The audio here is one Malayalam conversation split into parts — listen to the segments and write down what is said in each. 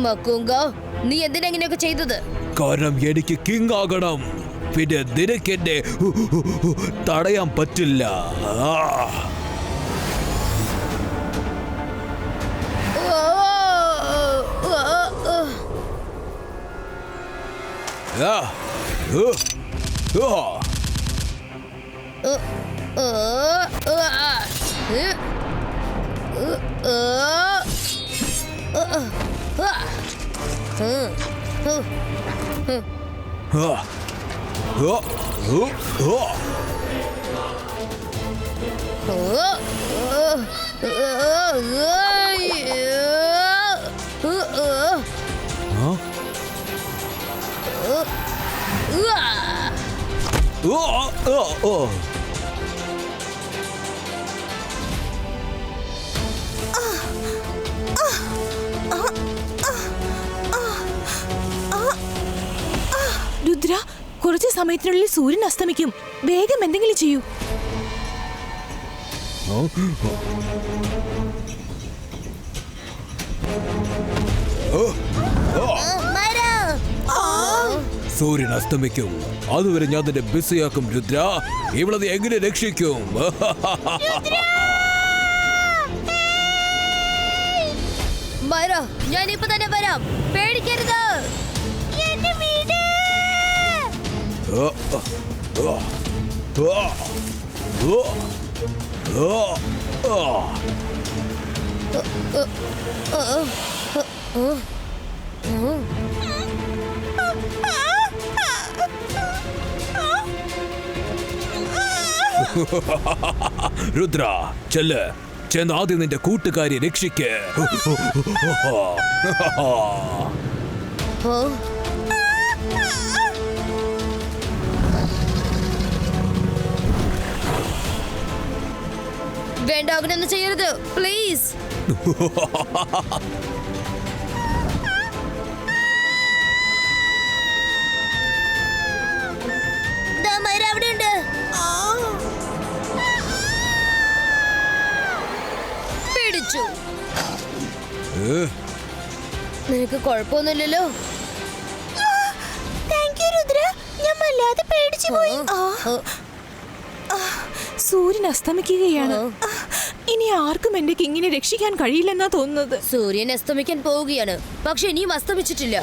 മക്കുങ്ക, നീ എന്തിനാ ഇങ്ങനെയൊക്കെ ചെയ്തത്? കാരണം എനിക്ക് കിങ് ആകണം. പിന്നെ നിനക്ക് എന്നെ തടയാൻ പറ്റില്ല. രുദ്ര, കുറച്ച് സമയത്തിനുള്ളിൽ സൂര്യൻ അസ്തമിക്കും. വേഗം എന്തെങ്കിലും ചെയ്യൂ. സൂര്യൻ അസ്തമിക്കും. അതുവരെ ഞാൻ നിന്നെ ബിസിയാക്കും. രുദ്ര, ഇവളത് എങ്ങനെ രക്ഷിക്കും? മൈര, ഞാൻ ഇപ്പൊ തന്നെ വരാം. പേടിക്കരുത്. രുദ്ര, ചെല്ല്. ചെന്ന് ആദ്യം നിന്റെ കൂട്ടുകാരി രക്ഷിക്ക്. വേണ്ട, അങ്ങനെയൊന്നും ചെയ്യരുത് പ്ലീസ്. അവിടെയുണ്ട്. പേടിച്ചു. നിനക്ക് കുഴപ്പമൊന്നുമില്ലല്ലോ? ഞാൻ വല്ലാതെ പേടിച്ചു പോയി. സൂര്യൻ അസ്തമിക്കുകയാണ്. ഇനി ആർക്കും എന്റെ കിങ്ങിനെ രക്ഷിക്കാൻ കഴിയില്ലെന്നാ തോന്നുന്നത്. സൂര്യൻ അസ്തമിക്കാൻ പോവുകയാണ്, പക്ഷെ ഇനിയും അസ്തമിച്ചിട്ടില്ല.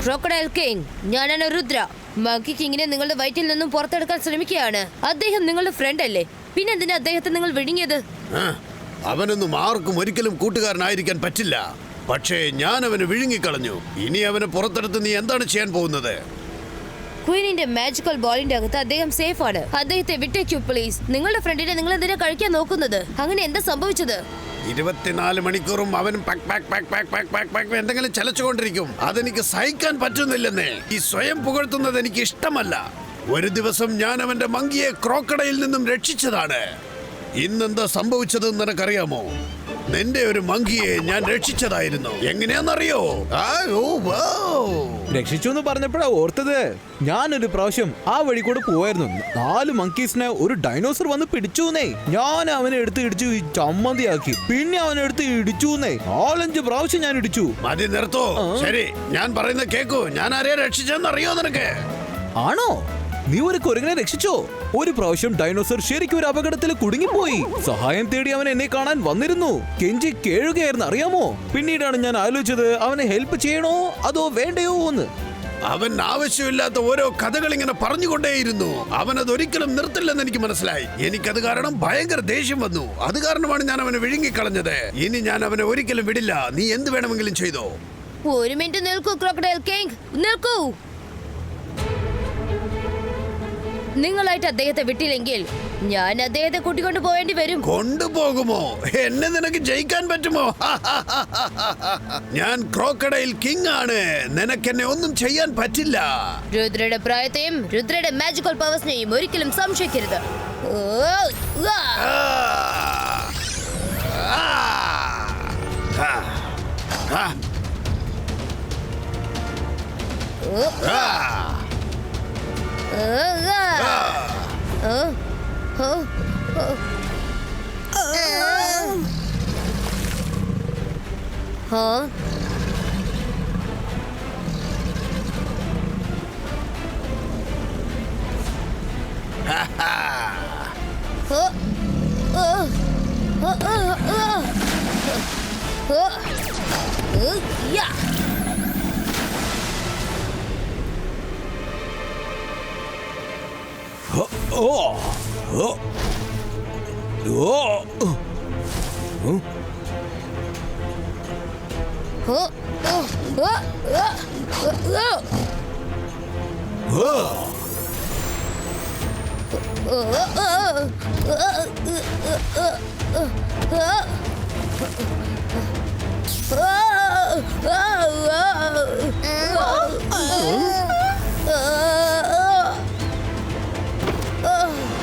ക്രോക്കഡൈൽ കിങ്, ഞാനാണ് രുദ്ര. മങ്കി കിങ്ങിനെ നിങ്ങളുടെ വയറ്റിൽ നിന്നും പുറത്തെടുക്കാൻ ശ്രമിക്കുകയാണ്. അദ്ദേഹം നിങ്ങളുടെ ഫ്രണ്ട് അല്ലേ? പിന്നെന്തിനാ അദ്ദേഹത്തെ നിങ്ങൾ വിഴുങ്ങിയത്? അവനൊന്നും ആർക്കും ഒരിക്കലും കൂട്ടുകാരനായിരിക്കാൻ പറ്റില്ല. പക്ഷേ ഞാൻ അവന് വിഴുങ്ങിക്കളഞ്ഞു. ഇനി അവനെ പുറത്തെടുത്ത് നീ എന്താണ് ചെയ്യാൻ പോകുന്നത്? ക്വീനിന്റെ മാജിക്കൽ ബോളിന്റെ അകത്ത് അദ്ദേഹം സേഫ് ആണ്. അദ്ദേഹത്തെ വിട്ടേക്കൂ പ്ലീസ്. നിങ്ങളുടെ ഫ്രണ്ടിനെ നിങ്ങൾ എന്തിനാ കഴിക്കാൻ നോക്കുന്നത്? അങ്ങനെ എന്താ സംഭവിച്ചത്? 24 മണിക്കൂറും അവൻ എന്തെങ്കിലും ചലച്ചുകൊണ്ടിരിക്കും. അതെനിക്ക് സഹിക്കാൻ പറ്റുന്നില്ലെന്നേ. ഈ സ്വയം പുകഴ്ത്തുന്നത് എനിക്ക് ഇഷ്ടമല്ല. ഒരു ദിവസം ഞാൻ അവന്റെ മങ്കിയെ ക്രോക്കഡൈൽ നിന്നും രക്ഷിച്ചതാണ്. ഇന്നെന്താ സംഭവിച്ചതെന്ന് നിനക്കറിയാമോ? നിന്റെ ഒരു മങ്കിയെ ഞാൻ രക്ഷിച്ചതായിരുന്നു. എങ്ങനെയാന്നറിയോ? രക്ഷിച്ചു എന്ന് പറഞ്ഞപ്പോഴാ ഓർത്തത്. ഞാനൊരു പ്രാവശ്യം ആ വഴി കൂടെ പോവായിരുന്നു. 4 മങ്കീസിനെ ഒരു ഡൈനോസർ വന്ന് പിടിച്ചൂന്നേ. ഞാൻ അവനെ എടുത്ത് ഇടിച്ചു ചമ്മന്തിയാക്കി. പിന്നെ അവനെ എടുത്ത് ഇടിച്ചൂന്നേ. 4-5 പ്രാവശ്യം ഞാൻ ഇടിച്ചു. മതി, നിർത്തോ. ശരി, ഞാൻ പറയുന്നത് കേക്കൂ. ഞാൻ ആരെയാ രക്ഷിച്ചെന്നറിയോ നിനക്ക്? ആണോ? നീ ഒരു കുരങ്ങനെ രക്ഷിച്ചോ? ഒരു പ്രാവശ്യം ഡൈനോസർ ശരിക്കും ഒരു അപകടത്തിൽ കുടുങ്ങിപ്പോയി. സഹായം തേടി അവൻ എന്നെ കാണാൻ വന്നിരുന്നു. കെഞ്ചി കേഴുകയായിരുന്നു, അറിയാമോ? പിന്നീടാണ് ഞാൻ ആലോചിച്ചത് അവനെ ഹെൽപ്പ് ചെയ്യണോ അതോ വേണ്ടയോ എന്ന്. അവൻ ആവശ്യമില്ലാത്ത ഓരോ കഥകൾ ഇങ്ങനെ പറഞ്ഞുകൊണ്ടേയിരുന്നു. അവൻ അതൊരിക്കലും നിർത്തില്ലെന്ന് എനിക്ക് മനസ്സിലായി. എനിക്കത് കാരണം ഭയങ്കര ദേഷ്യം വന്നു. അത് കാരണമാണ് ഞാൻ അവനെ വിഴുങ്ങിക്കളഞ്ഞത്. ഇനി ഞാൻ അവനെ ഒരിക്കലും വിടില്ല. നീ എന്ത് വേണമെങ്കിലും ചെയ്തോ. ഒരു മിനിറ്റ് നിൽക്കൂ ക്രോക്കഡൈൽ കിങ്, നിൽക്കൂ. നിങ്ങളായിട്ട് അദ്ദേഹത്തെ വിട്ടില്ലെങ്കിൽ ഞാൻ അദ്ദേഹത്തെ കൂട്ടിക്കൊണ്ട് പോയേണ്ടി വരും. കൊണ്ടുപോകുമോ? എന്നെ നിനക്ക് ജയിക്കാൻ പറ്റുമോ? ഞാൻ ക്രോക്കഡൈൽ കിങ് ആണ്. നിനക്ക് എന്നെ ഒന്നും ചെയ്യാൻ പറ്റില്ല. രുദ്രയുടെ പ്രായത്തെയും രുദ്രയുടെ മാജിക്കൽ പവേഴ്സിനെയും ഒരിക്കലും സംശയിക്കരുത്.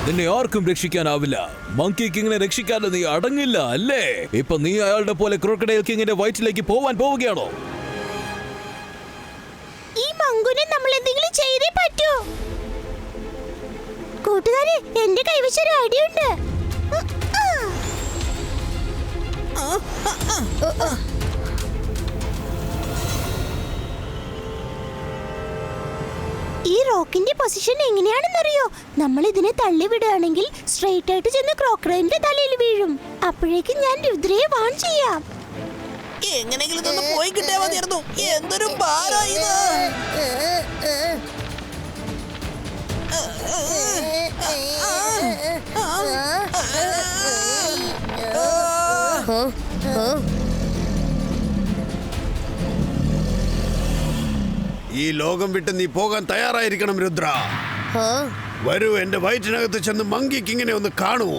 നിന്നെ ആർക്കും രക്ഷിക്കാനാവില്ല. മങ്കി കിങ്ങിനെ രക്ഷിക്കാതെ നീ അടങ്ങില്ല അല്ലേ? ഇപ്പൊ നീ അയാളുടെ പോലെ ക്രോക്കഡൈൽ കിങ്ങിന്റെ വയറ്റിലേക്ക് പോവാൻ പോവുകയാണോ? ഈ മങ്കുനെ നമ്മൾ എന്തെങ്കിലും ചെയ്തേ പറ്റൂ. കൂട്ടുകാരെ, എന്റെ കൈവശം ഒരു ഐഡിയുണ്ട്. ഈ റോക്കിന്റെ പൊസിഷൻ എങ്ങനെയാണെന്നറിയോ? നമ്മൾ ഇതിനെ തള്ളി വിടുകയാണെങ്കിൽ സ്ട്രെയിറ്റ് ആയിട്ട് ചെന്ന് ക്രോക്കഡൈലിന്റെ തലയിൽ വീഴും. അപ്പോഴേക്കും ഞാൻ രുദ്രയെ വാൺ ചെയ്യാം. എങ്ങനെങ്കിലും ഇതൊന്ന് പോയി കിട്ടിയാ മതിയായിരുന്നു. എന്തൊരു ഭാരം ഇത്. ഈ ലോകം വിട്ട് നീ പോകാൻ തയ്യാറായിരിക്കണം രുദ്ര. വരൂ, എന്റെ വയറ്റിനകത്ത് ചെന്ന് മങ്കി കിങ്ങിനെ ഒന്ന് കാണൂ.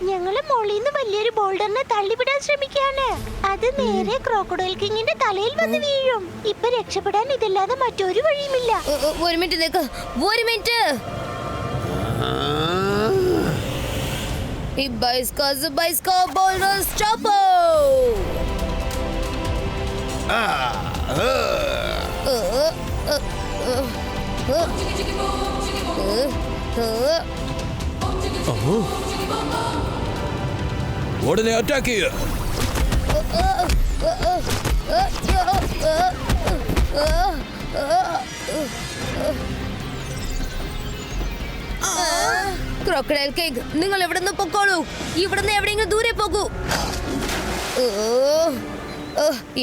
ഞങ്ങള് മോളിന്ന് വലിയൊരു ബോൾഡറിനെ തള്ളിവിടാൻ ശ്രമിക്കാണ്. അത് നേരെ ക്രോക്കഡൈൽ കിങ്ങിന്റെ തലയിൽ വന്ന് വീഴും. ഇപ്പൊ രക്ഷപ്പെടാൻ ഇതല്ലാതെ മറ്റൊരു വഴിയുമില്ല. ഒരു മിനിറ്റ് നിൽക്ക്, ഒരു മിനിറ്റ്. Ibaiska boulder stopper. ഉടനെ അറ്റാക്ക് ചെയ്യുക. ക്രോക്കഡൈൽ കിങ്, നിങ്ങൾ എവിടെ നിന്ന് പൊക്കോളൂ. ഇവിടുന്ന് എവിടെയെങ്കിലും ദൂരെ പോകൂ.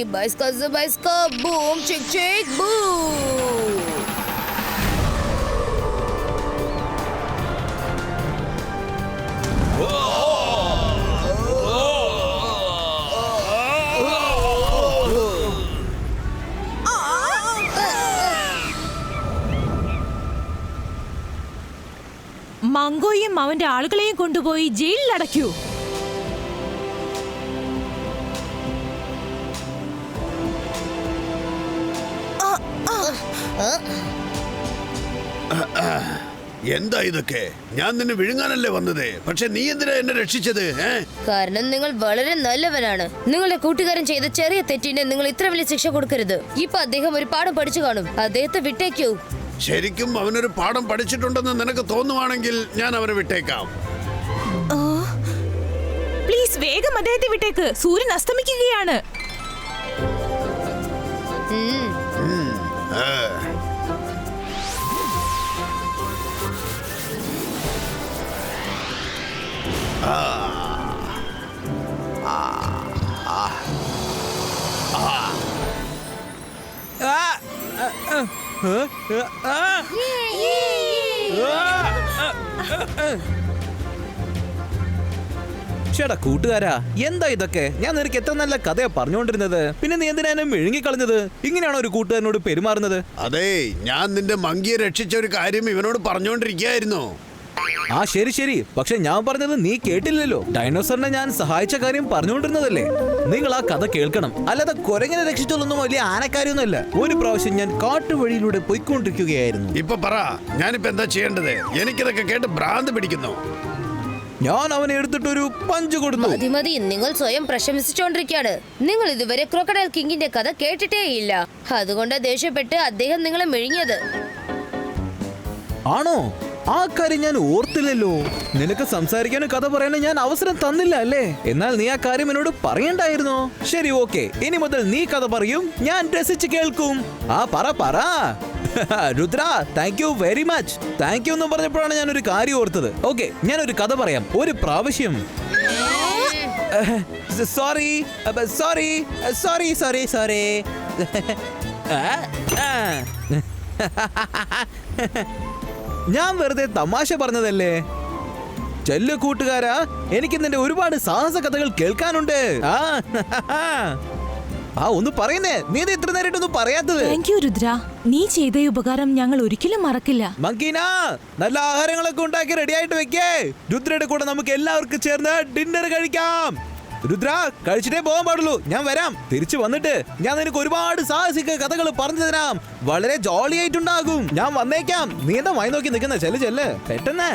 Ibaiska boom chick chick boom. മങ്കോയും അവന്റെ ആളുകളെയും കൊണ്ടുപോയി ജയിലിൽ അടയ്ക്കൂ. എന്താ ഇതൊക്കെ? ഞാൻ നിന്നെ വിഴുങ്ങാനല്ലേ വന്നത്. പക്ഷെ നീ എന്തിനാ എന്നെ രക്ഷിച്ചത്? കാരണം നിങ്ങൾ വളരെ നല്ലവനാണ്. നിങ്ങളുടെ കൂട്ടുകാരൻ ചെയ്ത ചെറിയ തെറ്റിന് നിങ്ങൾ ഇത്ര വലിയ ശിക്ഷ കൊടുക്കരുത്. ഇപ്പൊ അദ്ദേഹം ഒരു പാഠം പഠിച്ചു കാണും. അദ്ദേഹത്തെ വിട്ടേക്കൂ. ശരിക്കും അവനൊരു പാഠം പഠിച്ചിട്ടുണ്ടെന്ന് നിനക്ക് തോന്നുവാണെങ്കിൽ ഞാൻ അവനെ വിട്ടേക്കാം. പ്ലീസ് വേഗം അദ്ദേഹത്തെ വിട്ടേക്ക്. സൂര്യൻ അസ്തമിക്കുകയാണ്. ചേട്ടാ കൂട്ടുകാരാ, എന്താ ഇതൊക്കെ? ഞാൻ നിനക്ക് എത്ര നല്ല കഥയാ പറഞ്ഞുകൊണ്ടിരുന്നത്. പിന്നെ നീ എന്തിനാ എന്നെ വിഴുങ്ങിക്കളഞ്ഞത്? ഇങ്ങനെയാണോ ഒരു കൂട്ടുകാരനോട് പെരുമാറുന്നത്? അതെ, ഞാൻ നിന്റെ മങ്കിയെ രക്ഷിച്ച ഒരു കാര്യം ഇവനോട് പറഞ്ഞുകൊണ്ടിരിക്കുകയായിരുന്നു. ആ ശരി ശരി, പക്ഷെ ഞാൻ പറഞ്ഞത് നീ കേട്ടില്ലല്ലോ. ഡൈനോസറിനെ ഞാൻ സഹായിച്ച കാര്യം പറഞ്ഞുകൊണ്ടിരുന്നതല്ലേ. നിങ്ങൾ ആ കഥ കേൾക്കണം. അല്ലാതെ കുരങ്ങനെ രക്ഷിച്ചതൊന്നും വലിയ ആനക്കാര്യൊന്നുമല്ല. ഒരു പ്രാവശ്യം ഞാൻ കാട്ടുവഴിയിലൂടെ പോയിക്കൊണ്ടിരിക്കുകയായിരുന്നു. ഇപ്പൊ പറ, ഞാനിപ്പോ എന്താ ചെയ്യേണ്ടത്? എനിക്കിതൊക്കെ കേട്ട് ഭ്രാന്ത് പിടിക്കുന്നു. ഞാൻ അവനെ എടുത്തിട്ടൊരു പഞ്ച് കൊടുത്തു. മതി മതി, നിങ്ങൾ സ്വയം പ്രശംസിച്ചോണ്ടിരിക്കാണ്. നിങ്ങൾ ഇതുവരെ ക്രോക്കഡൈൽ കിങ്ങിന്റെ കഥ കേട്ടിട്ടേയില്ല. അതുകൊണ്ട് ദേഷ്യപ്പെട്ട് അദ്ദേഹം നിങ്ങളെ മെഴുങ്ങിയത്. ആണോ? ആ കാര്യം ഞാൻ ഓർത്തില്ലല്ലോ. നിനക്ക് സംസാരിക്കാനും കഥ പറയാനും ഞാൻ അവസരം തന്നില്ല അല്ലേ? എന്നാൽ നീ ആ കാര്യം എന്നോട് പറയണ്ടായിരുന്നോ? ശരി, ഓക്കെ, ഇനി മുതൽ നീ കഥ പറയും, ഞാൻ രസിച്ച് കേൾക്കും. ആ പറ പറ. Rudra, thank you very much. Thank you എന്ന് പറഞ്ഞപ്പോഴാണ് ഞാൻ ഒരു കാര്യം ഓർത്തത്. ഓക്കെ, ഞാനൊരു കഥ പറയാം. ഒരു പ്രാവശ്യം sorry sorry sorry sorry sorry ഞാൻ വെറുതെ തമാശ പറഞ്ഞതല്ലേ. ചെല്ലു കൂട്ടുകാരാ, എനിക്ക് നിന്റെ ഒരുപാട് സാഹസ കഥകൾ കേൾക്കാനുണ്ട്. ആ ഒന്ന് പറയുന്നേ, നീ ഇത് ഇത്ര നേരിട്ടൊന്നും പറയാത്തത്. താങ്ക് യു രുദ്ര, നീ ചെയ്ത ഈ ഉപകാരം ഞങ്ങൾ ഒരിക്കലും മറക്കില്ല. മങ്കീന, നല്ല ആഹാരങ്ങളൊക്കെ ഉണ്ടാക്കി റെഡി ആയിട്ട് വെക്കേ. രുദ്രയുടെ കൂടെ നമുക്ക് എല്ലാവർക്കും ചേർന്ന് ഡിന്നർ കഴിക്കാം. രുദ്ര, കഴിച്ചിട്ടേ പോകാൻ പാടുള്ളൂ. ഞാൻ വരാം. തിരിച്ചു വന്നിട്ട് ഞാൻ നിനക്ക് ഒരുപാട് സാഹസിക കഥകൾ പറഞ്ഞു തരാം. വളരെ ജോളി ആയിട്ടുണ്ടാകും. ഞാൻ വന്നേക്കാം. നീ എന്താ വായി നോക്കി നിൽക്കുന്ന? ചെല്ല് ചെല്ല് പെട്ടെന്ന്.